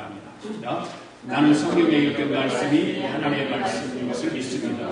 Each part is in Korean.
바랍니다. 나는 성경에 읽은 말씀이 하나님의 말씀인 것을 믿습니다.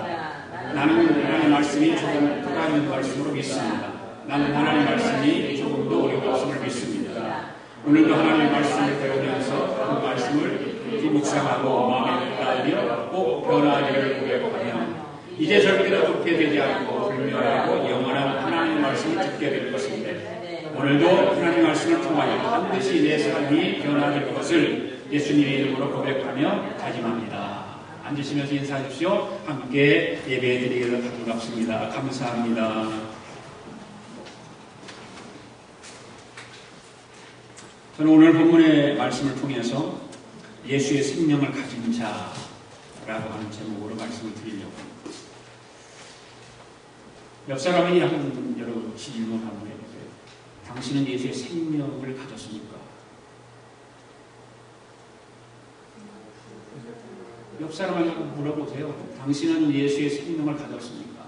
나는 하나님의 말씀이 조금 들어가 있는 말씀으로 믿습니다. 나는 하나님의 말씀이 조금 더 어려운 것을 믿습니다. 오늘도 하나님의 말씀을 배우면서 그 말씀을 묵상하고 마음에 따르며 꼭 변화하기를 고백하며 이제 절대로 좁게 되지 않고 불멸하고 영원한 하나님의 말씀을 듣게 될 것인데 오늘도 하나님의 말씀을 통하여 반드시 내 삶이 변화될 것을 예수님의 이름으로 고백하며 다짐합니다. 앉으시면서 인사해 주십시오. 함께 예배 드리기를 반갑습니다. 감사합니다. 저는 오늘 본문의 말씀을 통해서 예수의 생명을 가진 자라고 하는 제목으로 말씀을 드리려고 합니다. 옆 사람이 여러 질문을 한번 해보세요. 당신은 예수의 생명을 가졌습니까? 옆 사람에게 물어보세요. 당신은 예수의 생명을 가졌습니까?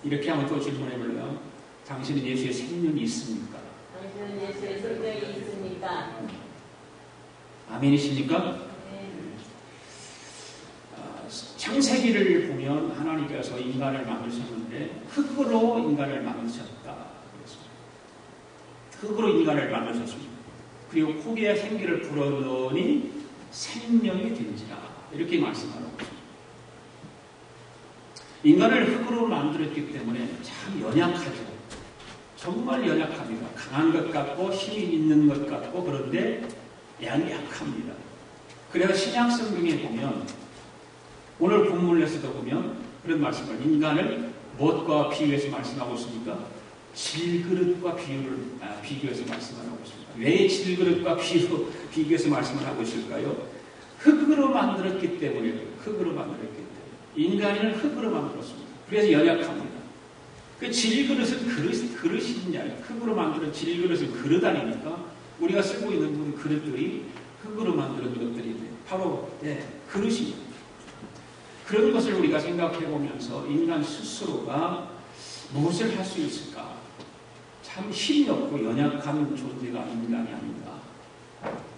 이렇게 한번 또 질문해 볼래요. 당신은 예수의 생명이 있습니까? 당신은 예수의 생명이 있습니까? 아멘이십니까? 네. 창세기를 보면 하나님께서 인간을 만드셨는데 흙으로 인간을 만드셨다. 흙으로 인간을 만드셨습니다. 그리고 코기에 생기를 불어넣으니 생명이 된지라. 이렇게 말씀하고 있습니다. 인간을 흙으로 만들었기 때문에 참 연약하죠. 정말 연약합니다. 강한 것 같고 힘이 있는 것 같고 그런데 약합니다. 그래서 신약 성경에 보면 오늘 본문에서도 보면 그런 말씀을 인간을 무엇과 비교해서 말씀하고 있습니까? 질그릇과 비교해서 말씀하고 있습니다. 왜 질그릇과 비교해서 말씀을 하고 있을까요? 흙으로 만들었기 때문에 인간을 흙으로 만들었습니다. 그래서 연약합니다. 그 질그릇은 그릇이냐 흙으로 만드는 질그릇은 그릇 아닙니까? 우리가 쓰고 있는 그릇들이 흙으로 만드는 것들인데 바로 그릇입니다. 그런 것을 우리가 생각해 보면서 인간 스스로가 무엇을 할 수 있을까? 참 힘이 없고 연약한 존재가 인간이 아닌가.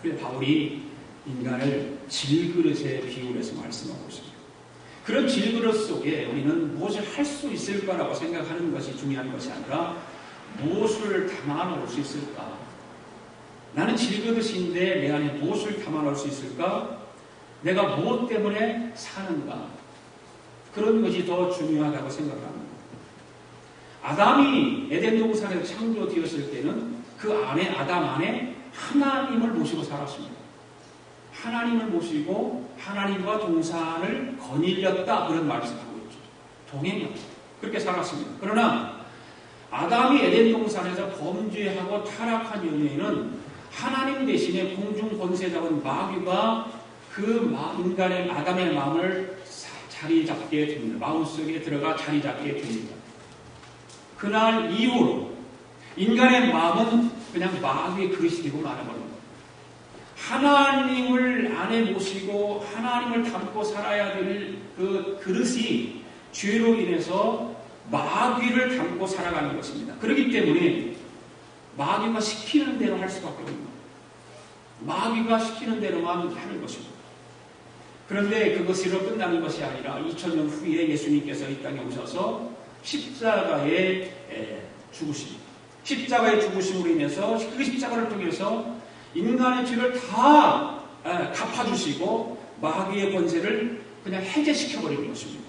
그래서 바울이 인간을 질그릇에 비유해서 말씀하고 있습니다. 그런 질그릇 속에 우리는 무엇을 할 수 있을까라고 생각하는 것이 중요한 것이 아니라 무엇을 담아놓을 수 있을까? 나는 질그릇인데 내 안에 무엇을 담아놓을 수 있을까? 내가 무엇 때문에 사는가? 그런 것이 더 중요하다고 생각합니다. 아담이 에덴 동산에서 창조되었을 때는 그 안에 아담 안에 하나님을 모시고 살았습니다. 하나님을 모시고 하나님과 동산을 거닐렸다 그런 말씀하고 있죠. 동행이었죠. 그렇게 살았습니다. 그러나 아담이 에덴 동산에서 범죄하고 타락한 이후에는 하나님 대신에 공중 권세자인 마귀가 그 인간의 아담의 마음을 자리 잡게 됩니다. 마음속에 들어가 자리 잡게 됩니다. 그날 이후로 인간의 마음은 그냥 마귀의 그릇이 되고 말아버립니다. 하나님을 안에 모시고 하나님을 담고 살아야 될 그 그릇이 죄로 인해서 마귀를 담고 살아가는 것입니다. 그렇기 때문에 마귀가 시키는 대로 할 수밖에 없습니다. 마귀가 시키는 대로만 하는 것입니다. 그런데 그것으로 끝나는 것이 아니라 2000년 후에 예수님께서 이 땅에 오셔서 십자가의 죽으심으로 인해서 그 십자가를 통해서 인간의 죄를 다 갚아주시고 마귀의 권세를 그냥 해제시켜버리는 것입니다.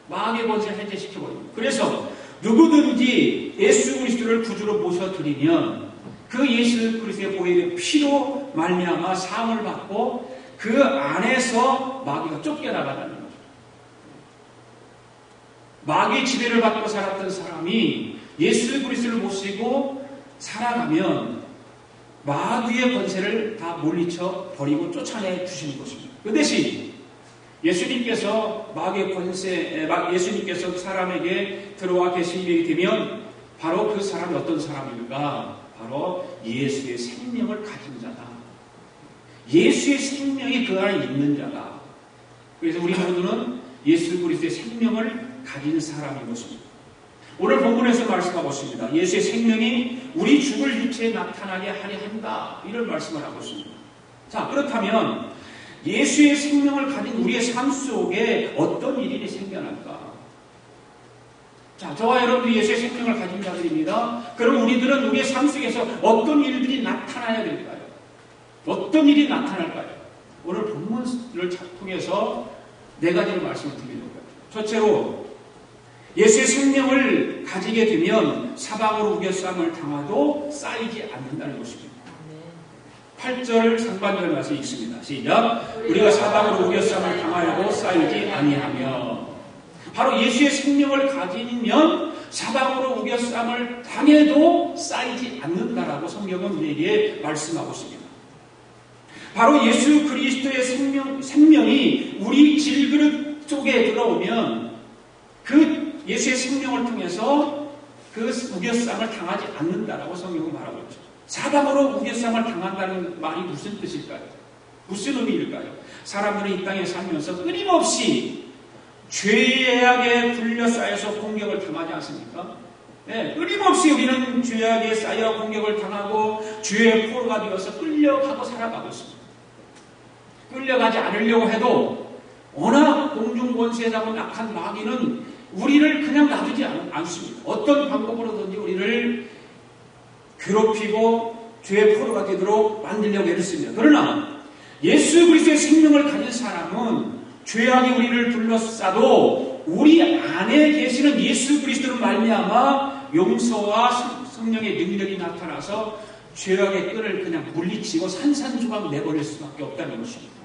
마귀의 권세를 해제시켜버립니다. 그래서 누구든지 예수 그리스도를 구주로 모셔드리면 그 예수 그리스도의 보혈의 피로 말미암아 사함을 받고 그 안에서 마귀가 쫓겨나가는 거죠. 마귀의 지배를 받고 살았던 사람이 예수 그리스도를 모시고 살아가면 마귀의 권세를 다 물리쳐 버리고 쫓아내 주시는 것입니다. 그 대신 예수님께서 마귀의 권세, 예수님께서 사람에게 들어와 계신 일이 되면 바로 그 사람이 어떤 사람인가? 바로 예수의 생명을 가진 자다. 예수의 생명이 그 안에 있는 자다. 그래서 우리 모두는 예수 그리스도의 생명을 가진 사람인 것입니다. 오늘 본문에서 말씀하고 있습니다. 예수의 생명이 우리 죽을 육체에 나타나게 하려 한다. 이런 말씀을 하고 있습니다. 자, 그렇다면 예수의 생명을 가진 우리의 삶 속에 어떤 일이 생겨날까? 자, 저와 여러분들이 예수의 생명을 가진 자들입니다. 그럼 우리들은 우리의 삶 속에서 어떤 일들이 나타나야 될까요? 어떤 일이 나타날까요? 오늘 본문을 통해서 네 가지를 말씀을 드리는 거예요. 첫째로 예수의 생명을 가지게 되면 사방으로 우겨싸움을 당하도 쌓이지 않는다는 것입니다. 8절 상반절에 말씀이 있습니다. 시작. 우리가 사방으로 우겨싸움을 당하여도 쌓이지 아니하며. 바로 예수의 생명을 가지면 사방으로 우겨싸움을 당해도 쌓이지 않는다라고 성경은 우리에게 말씀하고 있습니다. 바로 예수 그리스도의 생명이 우리 질그릇 속에 들어오면 그 예수의 생명을 통해서 그 우겨싸움을 당하지 않는다라고 성경은 말하고 있죠. 사방으로 우겨싸움을 당한다는 말이 무슨 뜻일까요? 무슨 의미일까요? 사람들은 이 땅에 살면서 끊임없이 죄악에 둘러싸여서 공격을 당하지 않습니까? 네, 끊임없이 우리는 죄악에 쌓여 공격을 당하고 죄의 포로가 되어서 끌려가고 살아가고 있습니다. 끌려가지 않으려고 해도 워낙 공중권세에 잡은 악한 마귀는 우리를 그냥 놔두지 않습니다. 어떤 방법으로든지 우리를 괴롭히고 죄의 포로가 되도록 만들려고 애쓰습니다. 그러나 예수 그리스도의 생명을 가진 사람은 죄악이 우리를 둘러싸도 우리 안에 계시는 예수 그리스도를 말미암아 용서와 성령의 능력이 나타나서 죄악의 끈을 그냥 물리치고 산산조각 내버릴 수밖에 없다는 것입니다.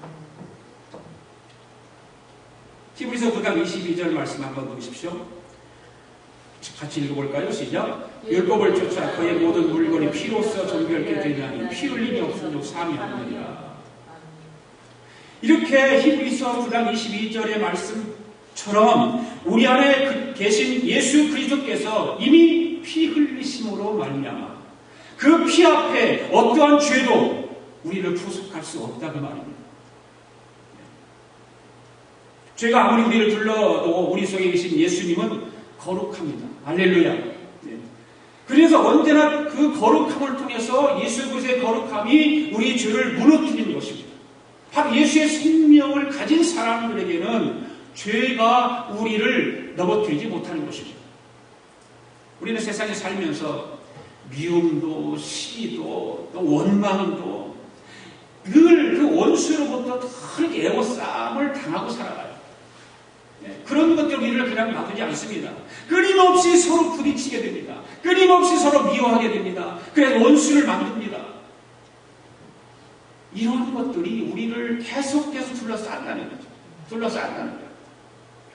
히브리서 9장 22절 말씀 한번 보십시오. 같이 읽어볼까요? 시작. 율법을 쫓아 그의 모든 물건이 피로써 정결케 되냐니 피 흘림이 없으면 사함이 없느니라. 이렇게 히브리서 9장 22절의 말씀처럼 우리 안에 계신 예수 그리스도께서 이미 피 흘리심으로 말미암아 그 피 앞에 어떠한 죄도 우리를 구속할 수 없다 그 말입니다. 죄가 아무리 우리를 둘러도 우리 속에 계신 예수님은 거룩합니다. 할렐루야. 네. 그래서 언제나 그 거룩함을 통해서 예수 그리스도의 거룩함이 우리 죄를 무너뜨리는 것입니다. 바로 예수의 생명을 가진 사람들에게는 죄가 우리를 넘어뜨리지 못하는 것입니다. 우리는 세상에 살면서 미움도 시기도 또 원망도 늘 그 원수로부터 늘 애워싸움을 당하고 살아가요. 그런 것들 우리를 그냥 놔두지 않습니다. 끊임없이 서로 부딪히게 됩니다. 끊임없이 서로 미워하게 됩니다. 그래서 원수를 만듭니다. 이런 것들이 우리를 계속해서 둘러싼다는 거죠. 둘러싼다는 거예요.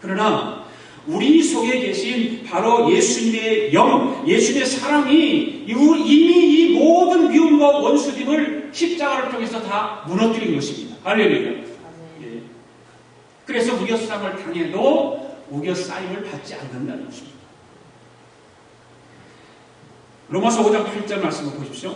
그러나 우리 속에 계신 바로 예수님의 영, 예수님의 사랑이 이미 이 모든 미움과 원수됨을 십자가를 통해서 다 무너뜨린 것입니다. 할렐루야. 그래서 우겨싸움을 당해도 우겨싸임을 받지 않는다는 것입니다. 로마서 5장 8절 말씀을 보십시오.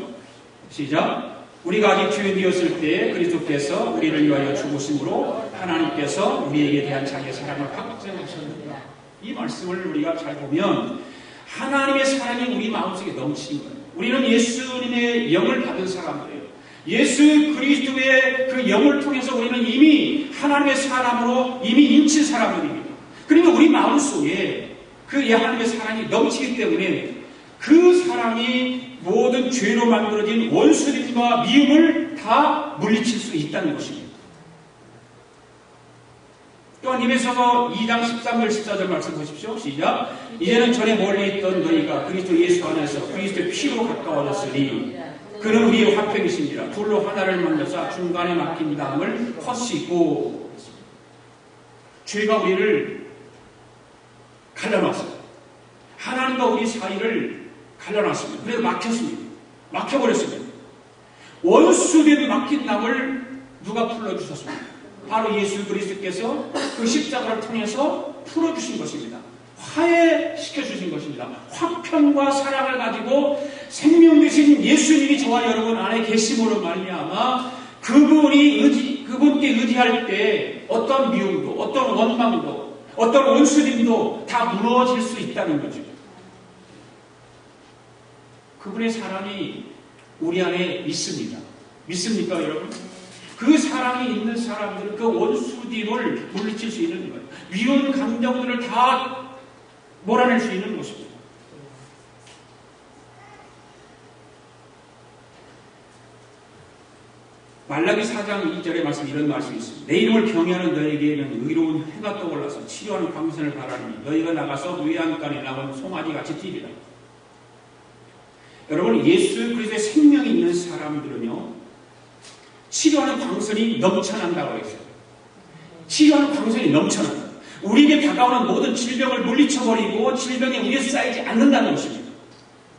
시작. 우리가 아직 죄인이었을 때에 그리스도께서 우리를 위하여 죽으심으로 하나님께서 우리에게 대한 자기의 사랑을 확증하셨느니라. 이 말씀을 우리가 잘 보면 하나님의 사랑이 우리 마음속에 넘치는 거예요. 우리는 예수님의 영을 받은 사람들이에요. 예수 그리스도의 그 영을 통해서 우리는 이미 하나님의 사람으로 이미 인친 사람들입니다. 그러니까 우리 마음속에 그 하나님의 사랑이 넘치기 때문에 그 사랑이 모든 죄로 만들어진 원수됨과 미움을 다 물리칠 수 있다는 것입니다. 또한 에베소서 2장 13절 14절 말씀 보십시오. 시작. 이제는 전에 멀리 있던 너희가 그리스도 예수 안에서 그리스도의 피로 가까워졌으니 그는 우리의 화평이십니다. 둘로 하나를 만들어서 중간에 막힌 담을 허시고. 죄가 우리를 갈라놨어요. 하나님과 우리 사이를 갈라놨습니다. 그래서 막혔습니다. 막혀버렸습니다. 원수된 막힌 담을 누가 풀어주셨습니까? 바로 예수 그리스도께서 그 십자가를 통해서 풀어주신 것입니다. 화해시켜주신 것입니다. 화평과 사랑을 가지고 생명 되신 예수님이 저와 여러분 안에 계심으로 말미암아 그분께 의지할 때 어떤 미움도 어떤 원망도 어떤 원수님도 다 무너질 수 있다는 거죠. 그분의 사랑이 우리 안에 있습니다. 믿습니까 여러분? 그 사랑이 있는 사람들은 그 원수들을 물리칠 수 있는 거예요. 미운 감정들을 다 몰아낼 수 있는 것입니다. 말라기 4장 2절의 말씀 이런 말씀이 있습니다. 내 이름을 경외하는 너에게는 의로운 해가 떠올라서 치료하는 광선을 바라니 너희가 나가서 외양간에 나온 송아지같이 뛰리라. 여러분, 예수 그리스도의 생명이 있는 사람들은요, 치료하는 광선이 넘쳐난다고 했어요. 치료하는 광선이 넘쳐난다. 우리에게 다가오는 모든 질병을 물리쳐버리고 질병에 우리에 쌓이지 않는다는 것입니다.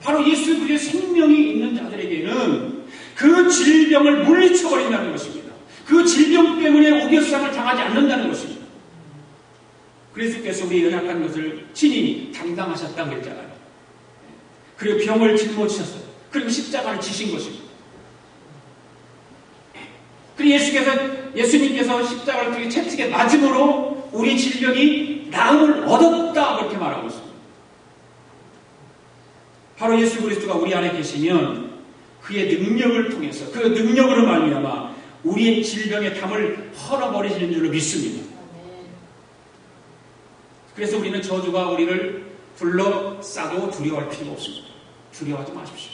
바로 예수 그리스도의 생명이 있는 자들에게는 그 질병을 물리쳐버린다는 것입니다. 그 질병 때문에 우겨싸움을 당하지 않는다는 것입니다. 그리스도께서 우리의 연약한 것을 친히 담당하셨다고 했잖아요. 그리고 병을 짊어지셨어요. 그리고 십자가를 지신 것입니다. 그리고 예수님께서 십자가를 통해 채찍에 맞음으로 우리 질병이 나음을 얻었다 그렇게 말하고 있습니다. 바로 예수 그리스도가 우리 안에 계시면 그의 능력을 통해서 그 능력으로 말미암아 우리의 질병의 담을 헐어버리시는 줄로 믿습니다. 그래서 우리는 저주가 우리를 둘러싸도 두려워할 필요가 없습니다. 두려워하지 마십시오.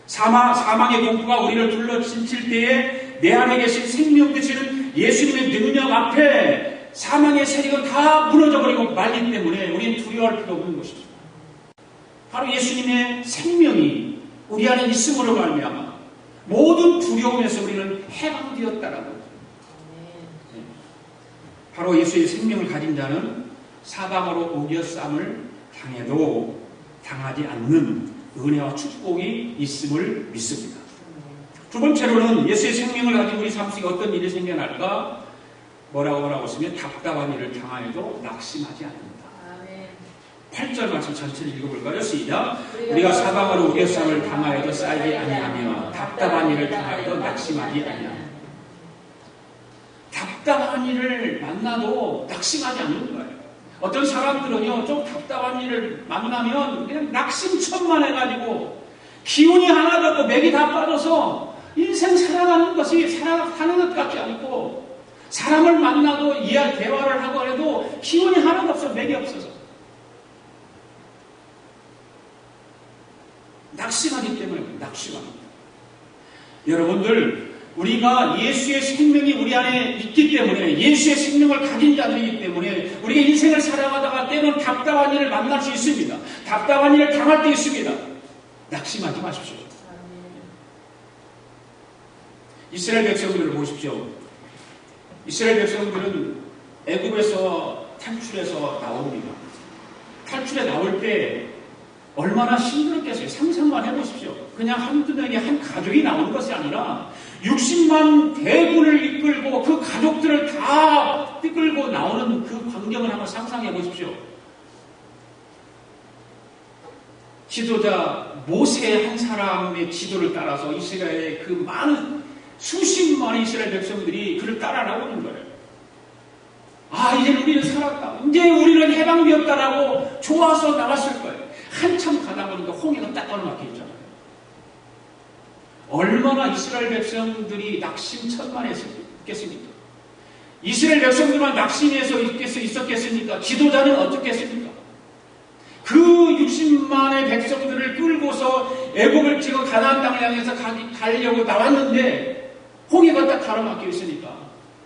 사망의 공포가 우리를 둘러칠 때에 내 안에 계신 생명 되시는 예수님의 능력 앞에 사망의 세력은 다 무너져버리고 말기 때문에 우리는 두려워할 필요 없는 것입니다. 바로 예수님의 생명이 우리 안에 있음으로 말미암아 모든 두려움에서 우리는 해방되었다라고. 바로 예수의 생명을 가진 자는 사방으로 우겨싸움을 당해도 당하지 않는 은혜와 축복이 있음을 믿습니다. 두 번째로는 예수의 생명을 가진 우리 삶 속에 어떤 일이 생겨날까? 뭐라고 했으면 답답한 일을 당하여도 낙심하지 않는다. 8절 말씀 전체를 읽어볼까요? 시작. 우리가 사방으로 우겨싸움을 당하여도 쌓이지 아니하며 답답한 일을 당하여도 낙심하지 아니하며. 답답한 일을 만나도 낙심하지 않는 거예요. 어떤 사람들은요, 좀 답답한 일을 만나면 그냥 낙심천만해가지고 기운이 하나도 없고 맥이 다 빠져서 인생 살아가는 것이 사는 것 같지 않고 사람을 만나도 대화를 하고 해도 기운이 하나도 없어, 맥이 없어서 낙심하기 때문에 낙심합니다. 여러분들, 우리가 예수의 생명이 우리 안에 있기 때문에 예수의 생명을 가진 자들이기 때문에 우리가 인생을 살아가다가 때로는 답답한 일을 만날 수 있습니다. 답답한 일을 당할 때 있습니다. 낙심하지 마십시오. 이스라엘 백성들을 보십시오. 이스라엘 백성들은 애굽에서 탈출해서 나옵니다. 탈출해 나올 때 얼마나 힘들었겠어요. 상상만 해보십시오. 그냥 한두 명의 한 가족이 나오는 것이 아니라 60만 대군을 이끌고 그 가족들을 다 이끌고 나오는 그 광경을 한번 상상해 보십시오. 지도자 모세 한 사람의 지도를 따라서 이스라엘의 그 많은 수십만의 이스라엘 백성들이 그를 따라 나오는 거예요. 아, 이제 우리는 살았다. 이제 우리는 해방되었다라고 좋아서 나왔을 거예요. 한참 가다 보니까 홍해가 딱 가로막혀 있잖아요. 얼마나 이스라엘 백성들이 낙심천만했겠습니까? 이스라엘 백성들만 낙심해서 있었겠습니까? 지도자는 어떻겠습니까? 그 60만의 백성들을 끌고서 애굽을 찍어 가나안 땅을 향해서 가려고 나왔는데 홍해가 딱 가로막혀 있으니까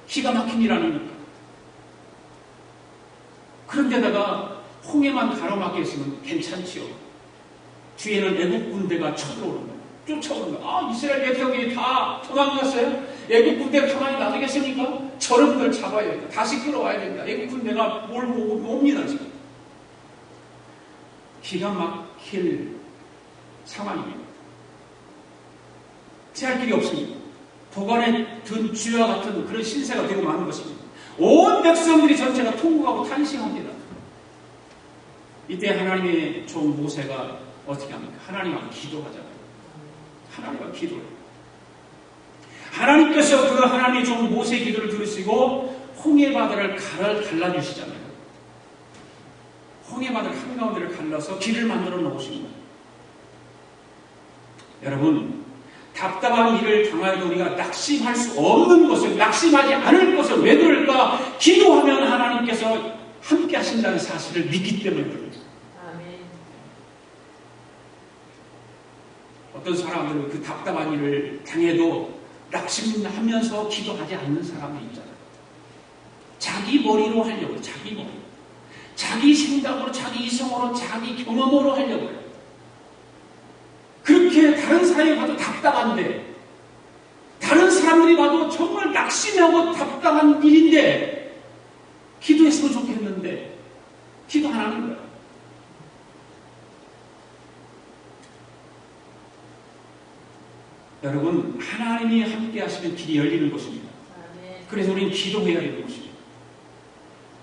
기가 막힌 일 아닙니까? 그런데다가 홍해만 가로막혀 있으면 괜찮지요. 뒤에는 애굽 군대가 쳐들어오는 거예요. 쫓아오는 거예요. 아, 이스라엘 백성이 다 도망갔어요? 애굽 군대가 가만히 놔두겠습니까? 저놈들 잡아야 된다. 다시 끌어와야 된다. 애굽 군대가 몰고 옵니다, 지금. 기가 막힐 상황입니다. 피할 길이 없습니다. 도관에 든 쥐와 같은 그런 신세가 되고 마는 것입니다. 온 백성들이 전체가 통곡하고 탄식합니다. 이때 하나님의 종 모세가 어떻게 합니까? 하나님 앞에 기도하잖아요. 하나님 앞에 기도해요. 하나님께서 그 하나님의 종 모세의 기도를 들으시고 홍해바다를 갈라주시잖아요. 홍해바다를 한가운데를 갈라서 길을 만들어 놓으신 거예요. 여러분, 답답한 일을 당하여도 우리가 낙심할 수 없는 것을, 낙심하지 않을 것을 왜 그럴까? 기도하면 하나님께서 함께 하신다는 사실을 믿기 때문에 그렇습니다. 어떤 사람들은 그 답답한 일을 당해도 낙심하면서 기도하지 않는 사람이 있잖아요. 자기 머리로 하려고, 자기 머리. 자기 생각으로, 자기 이성으로, 자기 경험으로 하려고 해요. 그렇게 다른 사람이 봐도 답답한데, 다른 사람들이 봐도 정말 낙심하고 답답한 일인데, 기도했으면 좋겠는데, 기도 안 하는 거예요. 여러분, 하나님이 함께 하시면 길이 열리는 것입니다. 그래서 우리는 기도해야 되는 것입니다.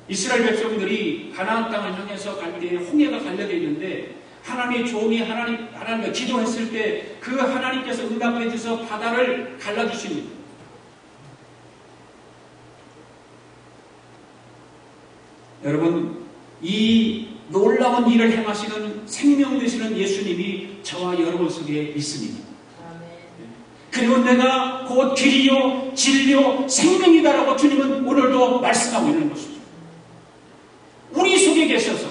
이스라엘 백성들이 가나안 땅을 향해서 갈 때 홍해가 갈려져 있는데 하나님의 종이 하나님과 기도했을 때 그 하나님께서 응답해 주셔서 바다를 갈라주십니다. 여러분, 이 놀라운 일을 행하시는 생명 되시는 예수님이 저와 여러분 속에 있습니다. 그리고 내가 곧 길이요 진리요 생명이다라고 주님은 오늘도 말씀하고 있는 것입니다. 우리 속에 계셔서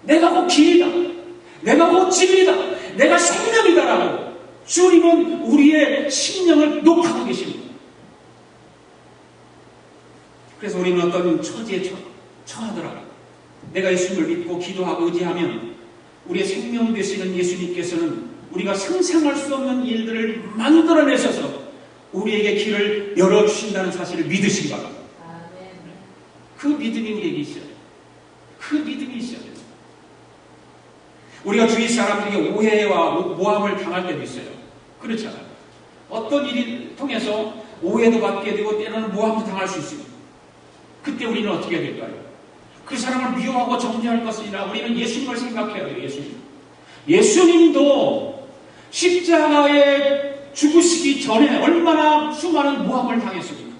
내가 곧 길이다, 내가 곧 진리다, 내가 생명이다라고 주님은 우리의 심령을 녹하고 계십니다. 그래서 우리는 어떤 처지에 처하더라도 내가 예수님을 믿고 기도하고 의지하면 우리의 생명 되시는 예수님께서는 우리가 상상할 수 없는 일들을 만들어내셔서 우리에게 길을 열어주신다는 사실을 믿으시기 바랍니다. 그 믿음이 우리에게 있어야 돼요. 그 믿음이 있어야 돼요. 우리가 주위 사람들에게 오해와 모함을 당할 때도 있어요. 그렇잖아요. 어떤 일을 통해서 오해도 받게 되고 때로는 모함도 당할 수 있습니다. 그때 우리는 어떻게 해야 될까요? 그 사람을 미워하고 정죄할 것이 아니라 우리는 예수님을 생각해야 돼요. 예수님도 십자가에 죽으시기 전에 얼마나 수많은 모함을 당했습니까?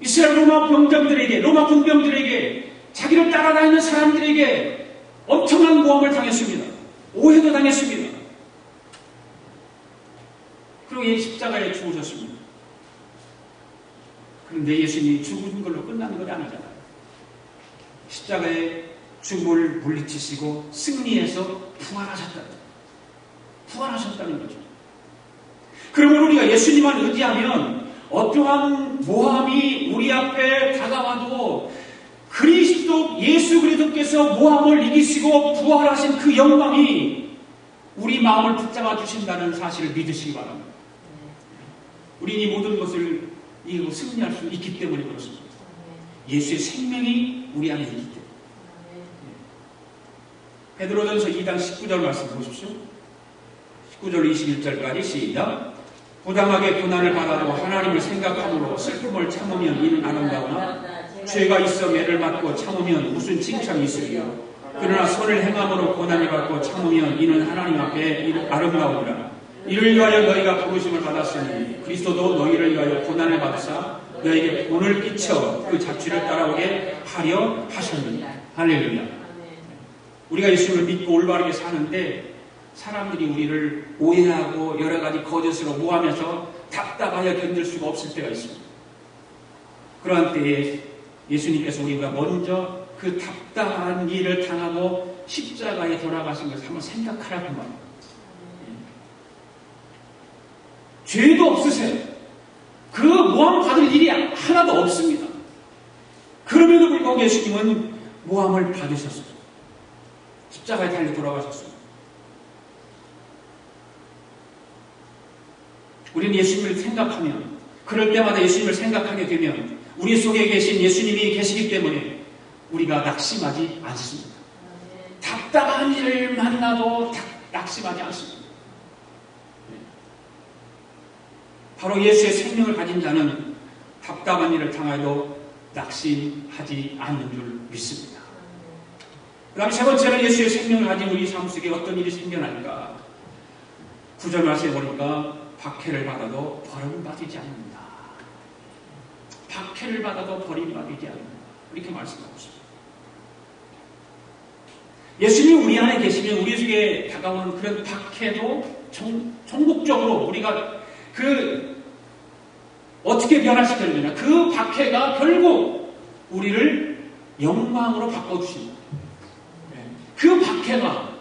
이스라엘 로마 병정들에게, 로마 군병들에게, 자기를 따라다니는 사람들에게 엄청난 모함을 당했습니다. 오해도 당했습니다. 그리고 십자가에 죽으셨습니다. 그런데 예수님이 죽은 걸로 끝나는 건 아니잖아요. 십자가에 죽음을 물리치시고 승리해서 부활하셨다는 거죠. 그러면 우리가 예수님만 의지하면 어떠한 모함이 우리 앞에 다가와도 그리스도 예수 그리스도께서 모함을 이기시고 부활하신 그 영광이 우리 마음을 붙잡아 주신다는 사실을 믿으시기 바랍니다. 우리는 이 모든 것을 이기고 승리할 수 있기 때문에 그렇습니다. 예수의 생명이 우리 안에 있기 때문에. 베드로전서 2장 19절 말씀 보십시오. 19절 21절까지 시작. 부당하게 고난을 받아도 하나님을 생각함으로 슬픔을 참으면 이는 아름다우나 죄가 있어 매를 맞고 참으면 무슨 칭찬이 있으리요. 그러나 선을 행함으로 고난을 받고 참으면 이는 하나님 앞에 아름다우니라. 이를 위하여 너희가 부르심을 받았으니 그리스도도 너희를 위하여 고난을 받으사 너에게 본을 끼쳐 그 자취를 따라오게 하려 하셨느니라. 할렐루야. 우리가 예수를 믿고 올바르게 사는데 사람들이 우리를 오해하고 여러 가지 거짓으로 모함해서 답답하여 견딜 수가 없을 때가 있습니다. 그러한 때에 예수님께서 우리가 먼저 그 답답한 일을 당하고 십자가에 돌아가신 것을 한번 생각하라고 말합니다. 죄도 없으세요. 그 모함 받을 일이 하나도 없습니다. 그럼에도 불구하고 예수님은 모함을 받으셨어요. 십자가에 달려 돌아가셨어요. 우리는 예수님을 생각하면, 그럴 때마다 예수님을 생각하게 되면 우리 속에 계신 예수님이 계시기 때문에 우리가 낙심하지 않습니다. 답답한 일을 만나도 낙심하지 않습니다. 바로 예수의 생명을 가진 자는 답답한 일을 당해도 낙심하지 않는 줄 믿습니다. 그 다음에 세 번째는 예수의 생명을 가진 우리 삶 속에 어떤 일이 생겨날까? 9절 말씀에 보니까 박해를 받아도 버림받지 않는다. 박해를 받아도 버림받지 않는다. 이렇게 말씀하고 있습니다. 예수님이 우리 안에 계시면 우리 속에 다가오는 그런 박해도 종국적으로 우리가 어떻게 변화시켰느냐. 그 박해가 결국 우리를 영광으로 바꿔주십니다. 그 박해가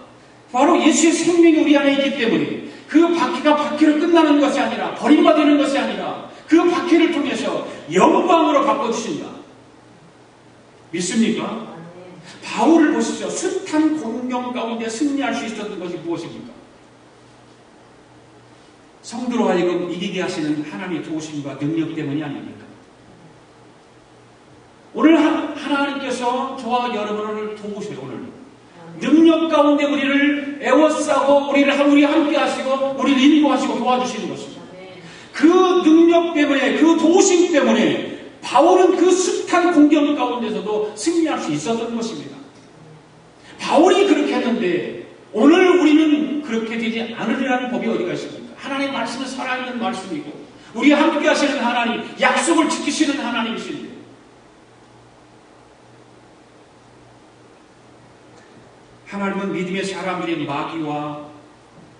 바로 예수의 생명이 우리 안에 있기 때문에 그 박해가 박해로 끝나는 것이 아니라 버림받는 것이 아니라 그 박해를 통해서 영광으로 바꿔주신다. 믿습니까? 바울을 보시죠. 숱한 공경 가운데 승리할 수 있었던 것이 무엇입니까? 성도로 하여금 이기게 하시는 하나님의 도우심과 능력 때문이 아닙니까? 오늘 하나님께서 저와 여러분을 도우셔요. 오늘 능력 가운데 우리를 애워싸고 우리 함께 하시고 우리를 인도하시고 도와주시는 것입니다. 그 능력 때문에 그 도우심 때문에 바울은 그 숱한 공경 가운데서도 승리할 수 있었던 것입니다. 바울이 그렇게 했는데 오늘 우리는 그렇게 되지 않으리라는 법이 어디가 있습니까? 하나님의 말씀은 살아있는 말씀이고 우리와 함께 하시는 하나님, 약속을 지키시는 하나님이신데 하나님은 믿음의 사람들의 마귀와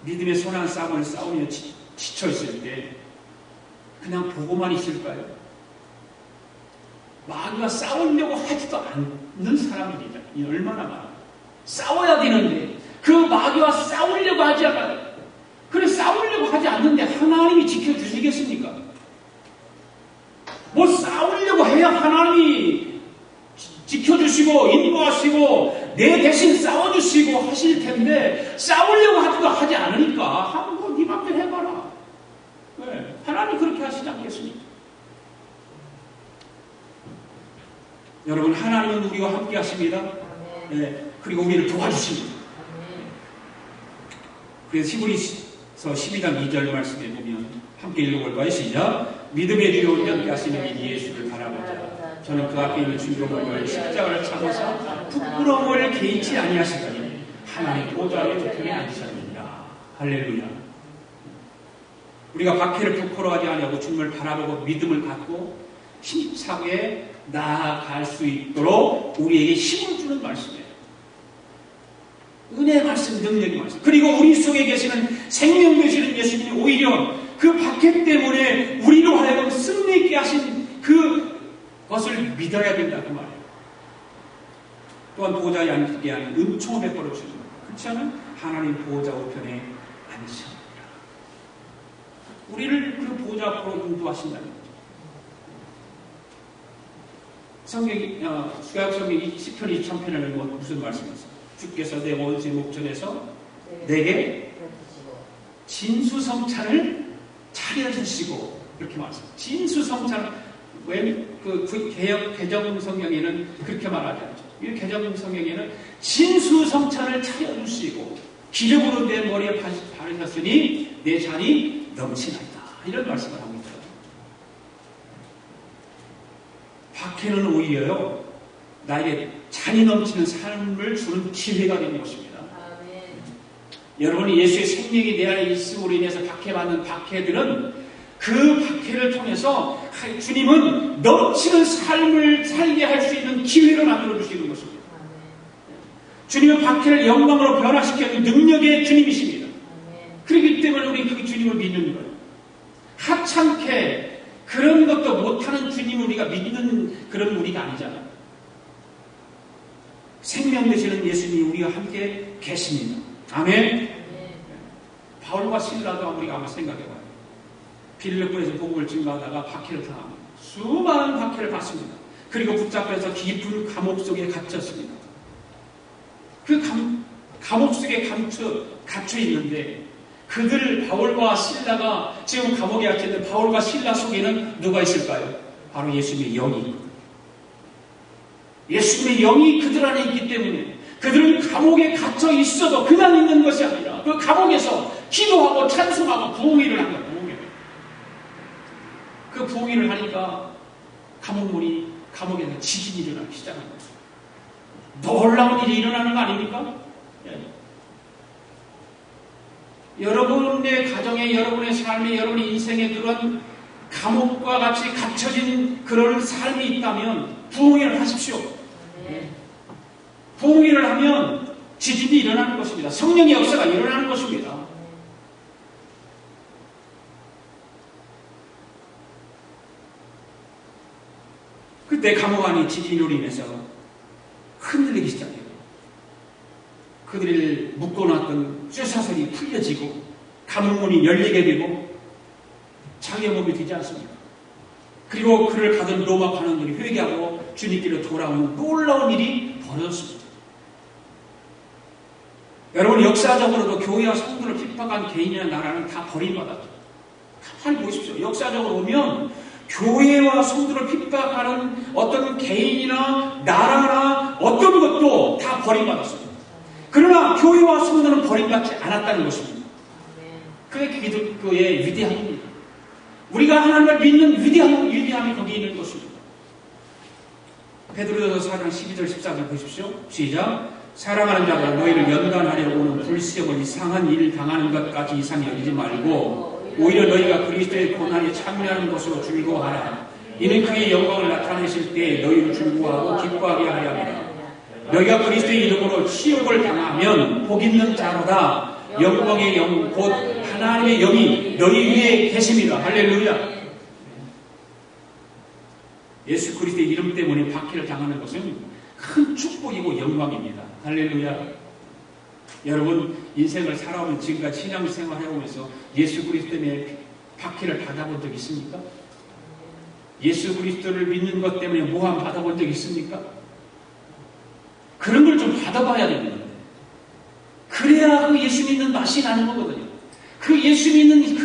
믿음의 선한 싸움을 싸우며 지쳐있을 때 그냥 보고만 있을까요? 마귀와 싸우려고 하지도 않는 사람들이다. 이 얼마나 많아. 싸워야 되는데 그 마귀와 싸우려고 하지 않아요. 그래 싸우려고 하지 않는데 하나님이 지켜주시겠습니까? 뭐 싸우려고 해야 하나님이 지켜주시고 인도하시고 내 대신 싸워주시고 하실 텐데 싸우려고 하지 않으니까 한번 네 맘대로 해봐라. 왜? 하나님 그렇게 하시지 않겠습니까? 여러분 하나님은 우리와 함께 하십니다. 네, 그리고 우리를 도와주십니다. 그래서 히브리서 12장 2절 말씀에 보면 함께 읽어볼까요? 시작. 믿음의 뒤로 함께 하시는 이 예수를 바라보자. 저는 그 앞에 있는 주님을 십자가를 참으사 부끄러움을 개의치 아니하시더니 하나님 보좌의 우편에 앉으셨느니라. 할렐루야. 우리가 박해를 부끄러워하지 아니하고 주님을 바라보고 믿음을 갖고 힘차게 나아갈 수 있도록 우리에게 힘을 주는 말씀이에요. 은혜의 말씀, 능력의 말씀. 그리고 우리 속에 계시는 생명 되시는 예수님이 오히려 그 박해 때문에 우리로 하여금 승리 있게 하신 그것을 믿어야 된다 그 말이에요. 또한 보좌에 앉게 하는 은총을 베풀어 주시는 거예요. 그렇지 않은 하나님 보좌 우편에 앉으십니다. 우리를 그 보좌 앞으로 인도하신다는 거죠. 수가역 성경 10편 2000편에는 무슨 말씀이세요? 주께서 내 원수의 목전에서 내게 진수성찬을 차려주시고 이렇게 말씀합니다. 진수성찬을 왜 개정 성경에는 그렇게 말하지 않죠. 이 개정 성경에는 진수성찬을 차려주시고 기름으로 내 머리에 바르셨으니 내 잔이 넘치나이다. 이런 말씀을 하고 있어요. 박해는 오히려요 나에게 잔이 넘치는 삶을 주는 기회가 되는 것입니다. 아멘. 여러분이 예수의 생명이 내 안에 있음으로 인해서 박해받는 박해들은 그 박해를 통해서 주님은 넘치는 삶을 살게 할 수 있는 기회를 만들어 주시는 것입니다. 아멘. 주님은 박해를 영광으로 변화시키는 능력의 주님이십니다. 아멘. 그렇기 때문에 우리 그 주님을 믿는 거예요. 하찮게 그런 것도 못하는 주님을 우리가 믿는 그런 우리가 아니잖아요. 생명 되시는 예수님이 우리와 함께 계십니다. 아멘. 바울과 실라도 우리가 한번 생각해봐요. 빌립보에서 복음을 증거하다가 박해를 당합니다. 수많은 박해를 받습니다. 그리고 붙잡혀서 깊은 감옥 속에 갇혔습니다. 그 감옥 속에 갇혀 있는데 그들 바울과 실라가 지금 감옥에 갇혀있는 바울과 실라 속에는 누가 있을까요? 바로 예수님의 영이 있거든요. 예수님의 영이 그들 안에 있기 때문에 그들은 감옥에 갇혀 있어도 그냥 있는 것이 아니라 그 감옥에서 기도하고 찬송하고 부흥회를 한 거예요. 그 부흥회를 하니까 감옥에서 지진이 일어나기 시작한 거예요. 놀라운 일이 일어나는 거 아닙니까? 예. 여러분의 가정에, 여러분의 삶에, 여러분의 인생에 그런 감옥과 같이 갇혀진 그런 삶이 있다면 부흥회를 하십시오. 네. 부흥회를 하면 지진이 일어나는 것입니다. 성령의 역사가 일어나는 것입니다. 그때 감옥 안이 지진으로 인해서 흔들리기 시작해요. 그들을 묶어놨던 쇠사슬이 풀려지고 감옥문이 열리게 되고 자기의 몸이 되지 않습니까? 그리고 그를 가둔 로마 관원들이 회개하고 주님께로 돌아오는 놀라운 일이 벌어졌습니다. 여러분, 역사적으로도 교회와 성도를 핍박한 개인이나 나라는 다 버림받았죠. 가만히 보십시오. 역사적으로 보면 교회와 성도를 핍박하는 어떤 개인이나 나라나 어떤 것도 다 버림받았습니다. 그러나 교회와 성도는 버림받지 않았다는 것입니다. 그게 기독교의 위대함입니다. 우리가 하나님을 믿는 위대함이 거기 있는 것입니다. 베드로전서 4장 12절 14절 보십시오. 시작. 사랑하는 자들아, 너희를 연단하려고 오는 불시험을 이상한 일을 당하는 것까지 이상히 여기지 말고 오히려 너희가 그리스도의 고난에 참여하는 것으로 즐거워하라. 이는 그의 영광을 나타내실 때 너희를 즐거워하고 기뻐하게 하려 합니다. 너희가 그리스도의 이름으로 치욕을 당하면 복 있는 자로다. 영광의 영 곧 하나님의 영이 너희 위에 계십니다. 할렐루야. 예수 그리스도의 이름 때문에 박해를 당하는 것은 큰 축복이고 영광입니다. 할렐루야. 여러분, 인생을 살아오면 지금까지 신앙생활 해오면서 예수 그리스도 때문에 박해를 받아본 적 있습니까? 예수 그리스도를 믿는 것 때문에 모함 받아본 적 있습니까? 그런 걸 좀 받아봐야 됩니다. 그래야 그 예수 믿는 맛이 나는 거거든요. 그 예수 믿는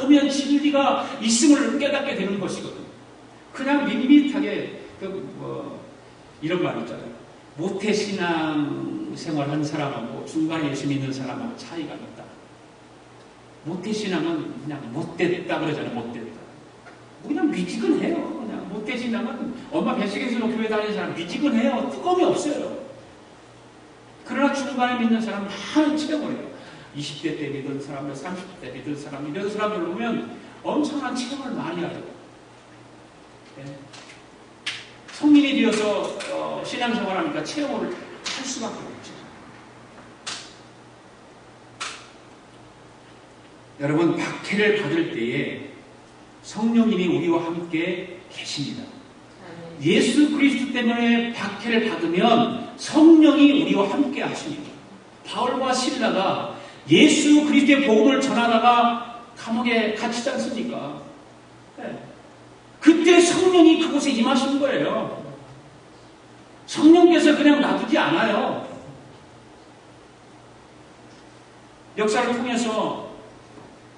오면 진리가 있음을 깨닫게 되는 것이거든요. 그냥 밋밋하게 이런 말 있잖아요. 모태신앙 생활한 사람하고 중간에 예수 믿는 사람하고 차이가 있다. 모태신앙은 그냥 못됐다 그러잖아요. 못됐다. 그냥 미지근해요. 그냥 모태신앙은 엄마 뱃속에서도 교회 다니는 사람 미지근해요. 뜨거움이 없어요. 그러나 중간에 믿는 사람 많은 체험을 해요. 20대 때 믿은 사람들, 30대 때 믿은 사람, 이런 사람들 보면 엄청난 체험을 많이 하죠. 네. 성인이 되어서 신앙생활 하니까 체험을 할 수밖에 없죠. 여러분, 박해를 받을 때에 성령님이 우리와 함께 계십니다. 예수 그리스도 때문에 박해를 받으면 성령이 우리와 함께 하십니다. 바울과 실라가 예수 그리스도의 복음을 전하다가 감옥에 갇히지 않습니까? 네. 그때 성령이 그곳에 임하신 거예요. 성령께서 그냥 놔두지 않아요. 역사를 통해서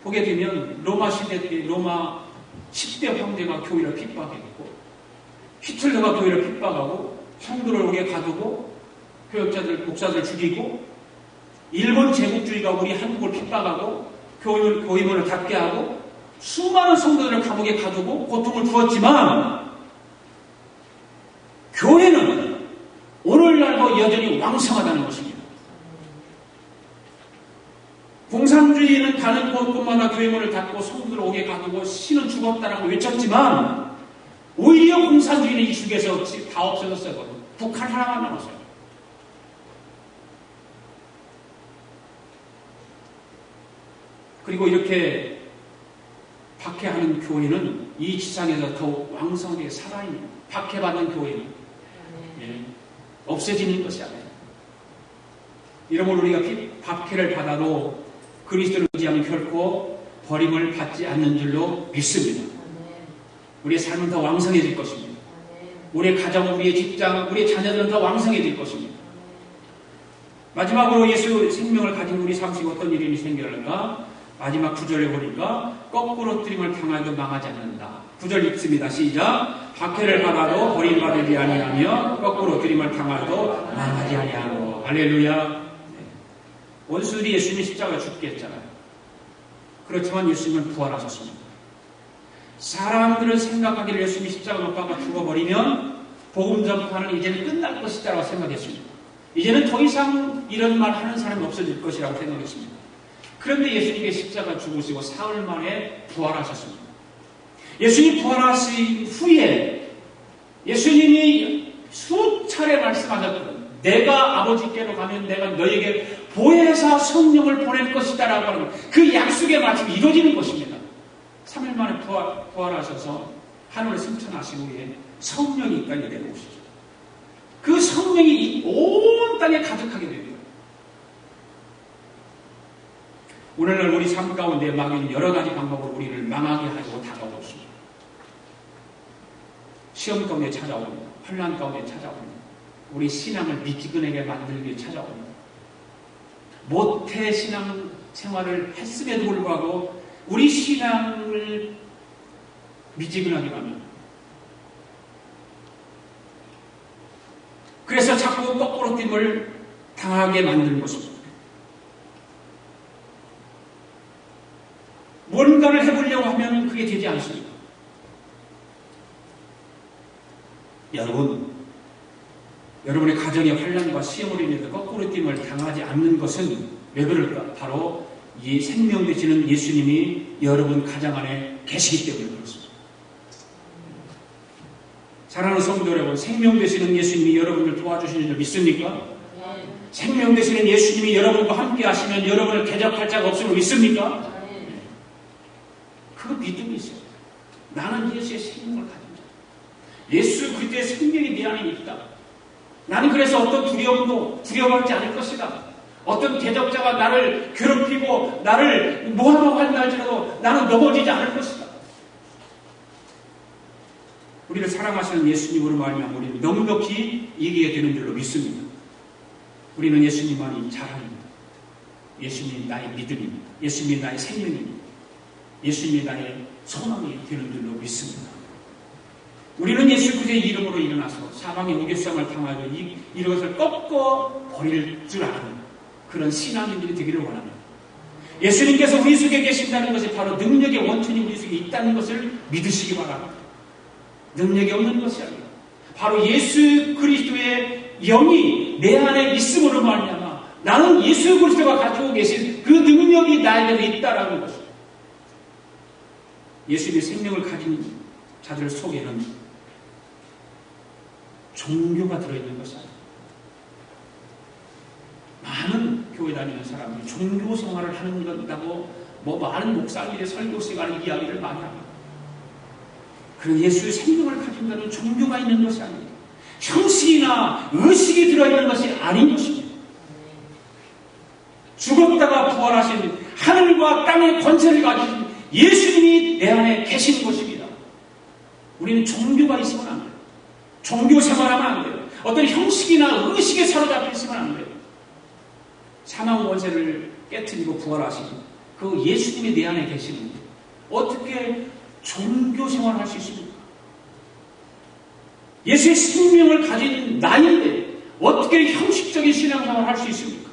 보게 되면 로마 시대 때 로마 10대 황제가 교회를 핍박했고, 히틀러가 교회를 핍박하고 성도를 오게 가두고 교역자들, 목사들 죽이고, 일본 제국주의가 우리 한국을 핍박하고 교회문을 닫게 하고 수많은 성도들을 감옥에 가두고 고통을 주었지만, 교회는 오늘날도 여전히 왕성하다는 것입니다. 공산주의는 가는 곳곳마다 교회문을 닫고 성도들을 오게 가두고 신은 죽었다라고 외쳤지만, 오히려 공산주의는 이 중에서 다 없어졌어요. 북한 하나만 남았어요. 그리고 이렇게 박해하는 교회는 이 지상에서 더욱 왕성하게 살아있는, 박해받는 교회는 없어지는 것이 아니에요. 이러므로 우리가 박해를 받아도 그리스도를 의지하면 결코 버림을 받지 않는 줄로 믿습니다. 우리의 삶은 더 왕성해질 것입니다. 우리의 가정, 우리의 직장, 우리의 자녀들은 더 왕성해질 것입니다. 마지막으로 예수 생명을 가진 우리 삶 속에 어떤 일이 생겨날까? 마지막 9절에 보니까 거꾸로 뜨림을 당하여도 망하지 않는다. 9절 읽습니다. 시작. 박해를 받아도 버림받지 아니하며 거꾸로 뜨림을 당하여도 망하지 아니하고. 할렐루야. 원수들이 예수님이 십자가에 죽게 했잖아요. 그렇지만 예수님은 부활하셨습니다. 사람들은 생각하기를 예수님이 십자가 못 박아 죽어버리면 복음 전파는 이제는 끝날 것이다라고 생각했습니다. 이제는 더 이상 이런 말 하는 사람이 없어질 것이라고 생각했습니다. 그런데 예수님이 십자가 죽으시고 사흘 만에 부활하셨습니다. 예수님이 부활하신 후에 예수님이 수차례 말씀하셨거든요. 내가 아버지께로 가면 내가 너에게 보혜사 성령을 보낼 것이다 라고 하는 그 약속의 말씀이 이루어지는 것입니다. 3일 만에 부활하셔서 하늘을 승천하신 후에 성령이 이 땅에 내려오시죠. 그 성령이 온 땅에 가득하게 됩니다. 오늘날 우리 삶 가운데 마귀는 여러 가지 방법으로 우리를 망하게 하고 다가오고 있습니다. 시험 가운데 찾아옵니다. 환난 가운데 찾아옵니다. 우리 신앙을 미지근하게 만들기 위해 찾아옵니다. 모태 신앙 생활을 했음에도 불구하고 우리 신앙을 미지근하게 합니다. 그래서 자꾸 거꾸로 됨을 당하게 만드는 것입니다. 뭔가를 해보려고 하면 그게 되지 않습니다. 여러분의 가정의 환난과 시험으로 인해서 거꾸로 됨을 당하지 않는 것은 왜 그럴까? 바로 이 생명 되시는 예수님이 여러분 가정 안에 계시기 때문에 그렇습니다. 사랑하는 성도 여러분, 생명 되시는 예수님이 여러분을 도와주시는 줄 믿습니까? 생명 되시는 예수님이 여러분과 함께 하시면 여러분을 대적할 자가 없음을 믿습니까? 그 믿음이 있어요. 나는 예수의 생명을 가진 자. 예수 그리스도의 생명이 내 안에 있다. 나는 그래서 어떤 두려움도 두려워하지 않을 것이다. 어떤 대적자가 나를 괴롭히고 나를 뭐하라고 한다 할지라도 나는 넘어지지 않을 것이다. 우리를 사랑하시는 예수님으로 말미암아 우리는 넉넉히 이기게 되는 줄로 믿습니다. 우리는 예수님만이 자랑입니다. 예수님이 나의 믿음입니다. 예수님이 나의 생명입니다. 예수님이 나의 소망이 되는 줄로 믿습니다. 우리는 예수 그리스도의 이름으로 일어나서 사망의 무게성을 당하여 이것을 꺾어 버릴 줄 아는 그런 신앙인들이 되기를 원합니다. 예수님께서 우리 속에 계신다는 것이 바로 능력의 원천이 우리 속에 있다는 것을 믿으시기 바랍니다. 능력이 없는 것이 아니라 바로 예수 그리스도의 영이 내 안에 있음으로 말미암아 나는 예수 그리스도가 가지고 계신 그 능력이 나에게 있다라는 것입니다. 예수님의 생명을 가진 자들 속에는 종교가 들어있는 것이 아닙니다. 많은 교회 다니는 사람들이 종교 생활을 하는 건다고 많은 목사님들의 설교sĩ 가는 이야기를 많이 합니다. 그런 예수의 생명을 가진다는 종교가 있는 것이 아닙니다. 형식이나 의식이 들어있는 것이 아닌 것입니다. 죽었다가 부활하신 하늘과 땅의 권세를 가진 예수님이 내 안에 계시는 것입니다. 우리는 종교가 있으면 안 돼요. 종교 생활하면 안 돼요. 어떤 형식이나 의식에 사로잡혀 있으면 안 돼요. 사망 권세를 깨트리고 부활하신 그 예수님이 내 안에 계시는데 어떻게 종교 생활을 할 수 있습니까? 예수의 생명을 가진 나인데 어떻게 형식적인 신앙생활을 할 수 있습니까?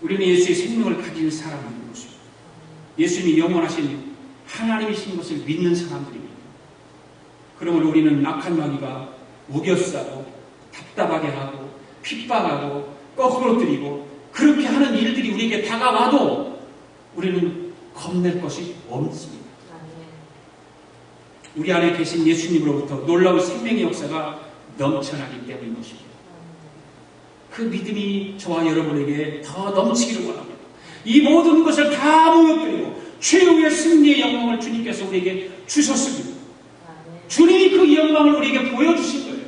우리는 예수의 생명을 가진 사람인 것입니다. 예수님이 영원하신 하나님이신 것을 믿는 사람들입니다. 그러므로 우리는 악한 마귀가 우겨싸고 답답하게 하고 핍박하고 거꾸로 들이고 그렇게 하는 일들이 우리에게 다가와도 우리는 겁낼 것이 없습니다. 우리 안에 계신 예수님으로부터 놀라운 생명의 역사가 넘쳐나기 때문인 것입니다. 그 믿음이 저와 여러분에게 더 넘치기를 원합니다. 이 모든 것을 다 무너뜨리고 최후의 승리의 영광을 주님께서 우리에게 주셨습니다. 주님이 그 영광을 우리에게 보여주신 거예요.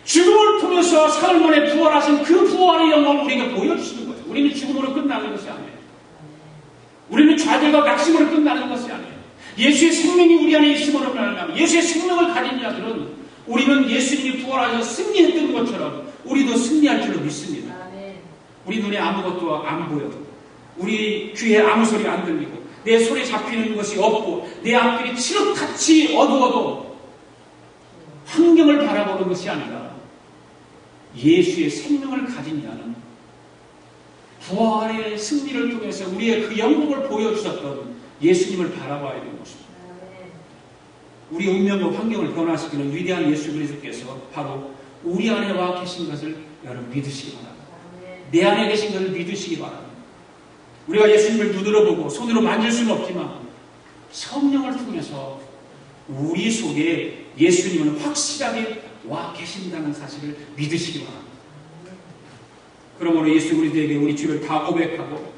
죽음을 통해서 사흘 만에 부활하신 그 부활의 영광을 우리에게 보여주시는 거예요. 우리는 죽음으로 끝나는 것이 아니에요. 우리는 좌절과 낙심으로 끝나는 것이 아니에요. 예수의 생명이 우리 안에 있음으로 말하면 예수의 생명을 가진 자들은 우리는 예수님이 부활하셔서 승리했던 것처럼 우리도 승리할 줄로 믿습니다. 우리 눈에 아무것도 안 보여도 우리 귀에 아무 소리 안 들리고 내 손에 잡히는 것이 없고 내 앞길이 칠흑같이 어두워도 환경을 바라보는 것이 아니라 예수의 생명을 가진 자는 부활의 승리를 통해서 우리의 그 영광을 보여주셨던 예수님을 바라봐야 되는 것입니다. 우리 운명과 환경을 변화시키는 위대한 예수 그리스도께서 바로 우리 안에 와 계신 것을 여러분 믿으시기 바랍니다. 내 안에 계신 것을 믿으시기 바랍니다. 우리가 예수님을 눈으로 보고 손으로 만질 수는 없지만 성령을 통해서 우리 속에 예수님은 확실하게 와 계신다는 사실을 믿으시기 바랍니다. 그러므로 예수 그리스도에게 우리 죄를 다 고백하고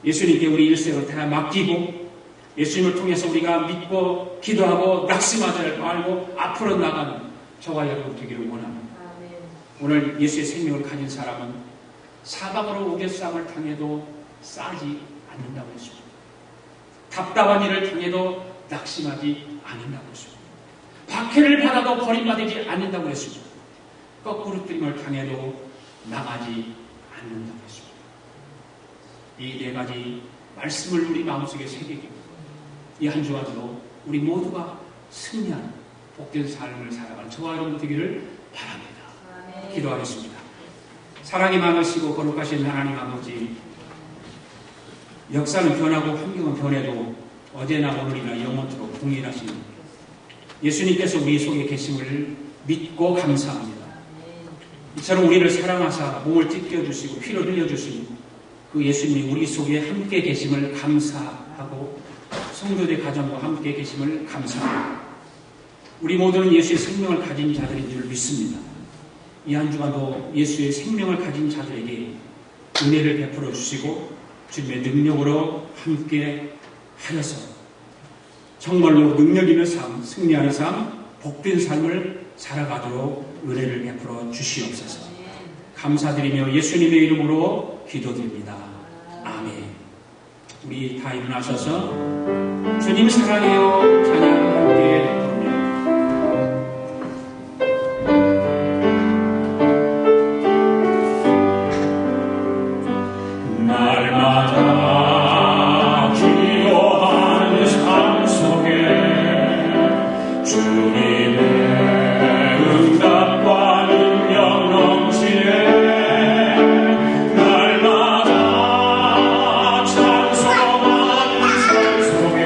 예수님께 우리 일생을 다 맡기고 예수님을 통해서 우리가 믿고 기도하고 낙심하지 말고 앞으로 나가는 저와 여러분 되기를 원합니다. 오늘 예수의 생명을 가진 사람은 사방으로 우겨싸움을 당해도 싸지 않는다고 했습니다. 답답한 일을 당해도 낙심하지 않는다고 했습니다. 박해를 받아도 버림받지 않는다고 했습니다. 거꾸로뜨림을 당해도 나가지 않는다고 했습니다. 이 네 가지 말씀을 우리 마음속에 새기고 이 한 주간도 우리 모두가 승리하는 복된 삶을 살아가는 저와 여러분 되기를 바랍니다. 기도하겠습니다. 사랑이 많으시고 거룩하신 하나님 아버지, 역사는 변하고 환경은 변해도 어제나 오늘이나 영원토록 동일하신 예수님께서 우리 속에 계심을 믿고 감사합니다. 이처럼 우리를 사랑하사 몸을 찢겨주시고 피를 흘려주신 그 예수님이 우리 속에 함께 계심을 감사하고 성도들의 가정과 함께 계심을 감사합니다. 우리 모두는 예수의 생명을 가진 자들인 줄 믿습니다. 이 한 주간도 예수의 생명을 가진 자들에게 은혜를 베풀어 주시고 주님의 능력으로 함께 하여서 정말로 능력 있는 삶, 승리하는 삶, 복된 삶을 살아가도록 은혜를 베풀어 주시옵소서. 감사드리며 예수님의 이름으로 기도드립니다. 아멘. 우리 다 일어나셔서 주님 사랑해요 찬양 함께 부릅니다. 날마다 기도하는 삶 속에 주님의 응답과 능력 넘치네. 날마다 찬송하는 삶 속에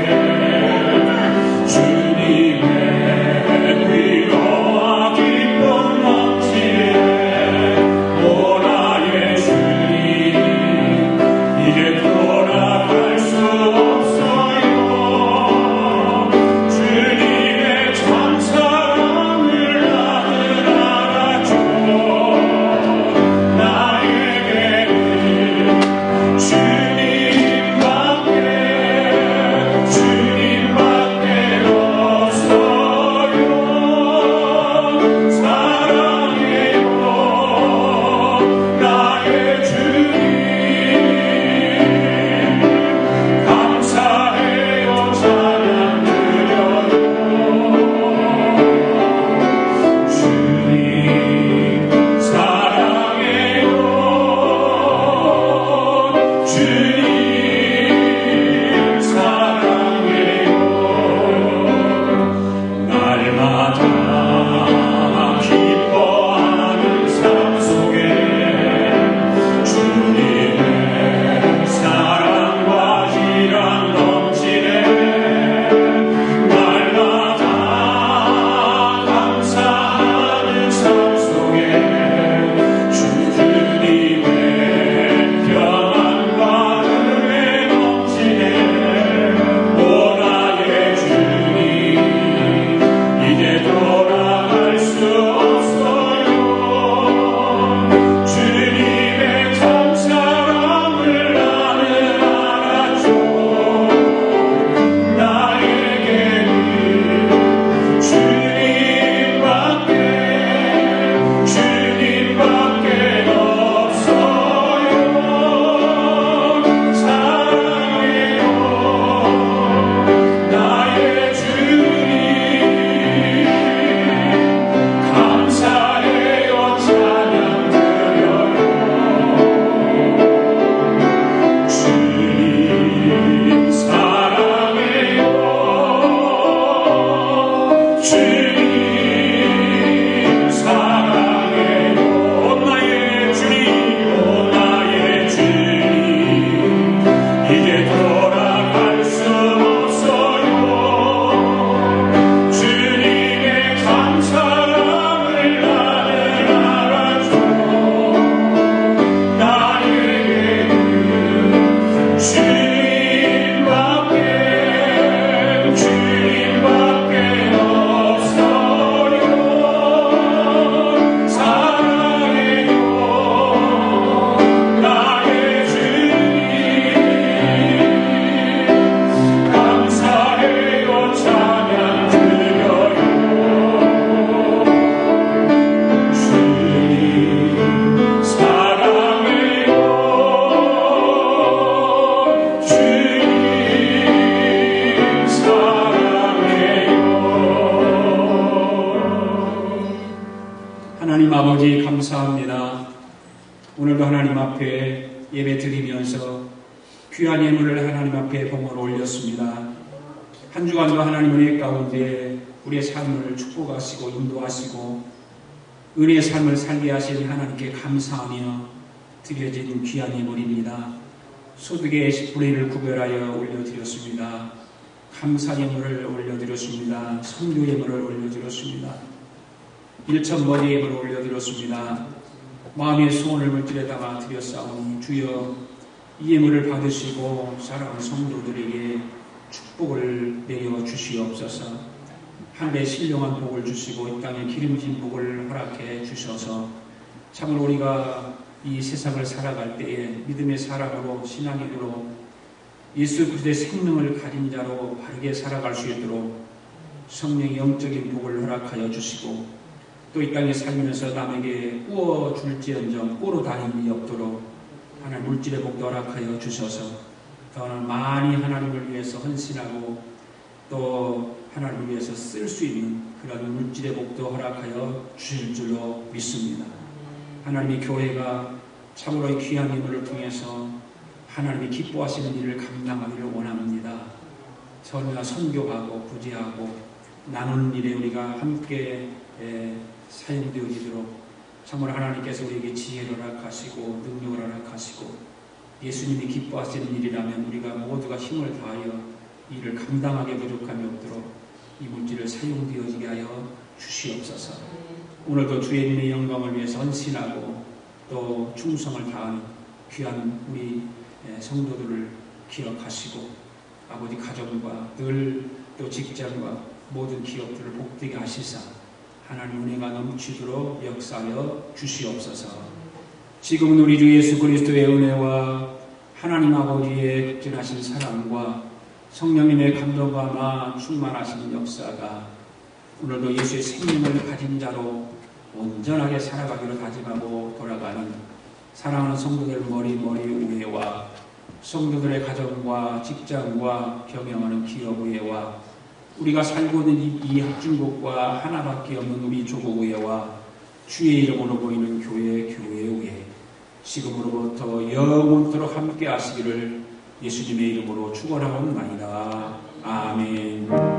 아버지 감사합니다. 오늘도 하나님 앞에 예배 드리면서 귀한 예물을 하나님 앞에 봉헌 올렸습니다. 한 주간도 하나님 은혜 가운데 우리의 삶을 축복하시고 인도하시고 은혜의 삶을 살게 하신 하나님께 감사하며 드려진 귀한 예물입니다. 소득의 10분의 1을 구별하여 올려드렸습니다. 감사 예물을 올려드렸습니다. 선교 예물을 올려드렸습니다. 일천번의 예물을 올려드렸습니다. 마음의 소원을 물질에 담아 드렸사오니 주여 이 예물을 받으시고 사랑하는 성도들에게 축복을 내려 주시옵소서. 하늘의 신령한 복을 주시고 이 땅에 기름진 복을 허락해 주셔서 참으로 우리가 이 세상을 살아갈 때에 믿음의 사람으로 신앙인으로 예수 그리스도의 생명을 가진 자로 바르게 살아갈 수 있도록 성령의 영적인 복을 허락하여 주시고 또 이 땅에 살면서 남에게 꾸어줄지언정 꾸러 다님이 없도록 하나님 물질의 복도 허락하여 주셔서 더 많이 하나님을 위해서 헌신하고 또 하나님을 위해서 쓸 수 있는 그런 물질의 복도 허락하여 주실 줄로 믿습니다. 하나님의 교회가 참으로 이 귀한 예물을 통해서 하나님이 기뻐하시는 일을 감당하기를 원합니다. 저희가 선교하고 구제하고 나누는 일에 우리가 함께 사용되어지도록 참으로 하나님께서 우리에게 지혜를 허락하시고 능력을 허락하시고 예수님이 기뻐하시는 일이라면 우리가 모두가 힘을 다하여 이를 감당하게 부족함이 없도록 이 물질을 사용되어지게 하여 주시옵소서. 오늘도 주의 이름의 영광을 위해서 헌신하고 또 충성을 다하는 귀한 우리 성도들을 기억하시고 아버지 가정과 늘 또 직장과 모든 기업들을 복되게 하시사 하나님 은혜가 넘치도록 역사하여 주시옵소서. 지금은 우리 주 예수 그리스도의 은혜와 하나님 아버지의 극진하신 사랑과 성령님의 감동과 충만하신 역사가 오늘도 예수의 생명을 가진 자로 온전하게 살아가기로 다짐하고 돌아가는 사랑하는 성도들 머리 위에와 성도들의 가정과 직장과 경영하는 기업 위에와 우리가 살고 있는 이 합중국과 하나밖에 없는 우리 조국 위에와 주의 이름으로 보이는 교회 위에 지금으로부터 영원토록 함께 하시기를 예수님의 이름으로 축원하옵나이다.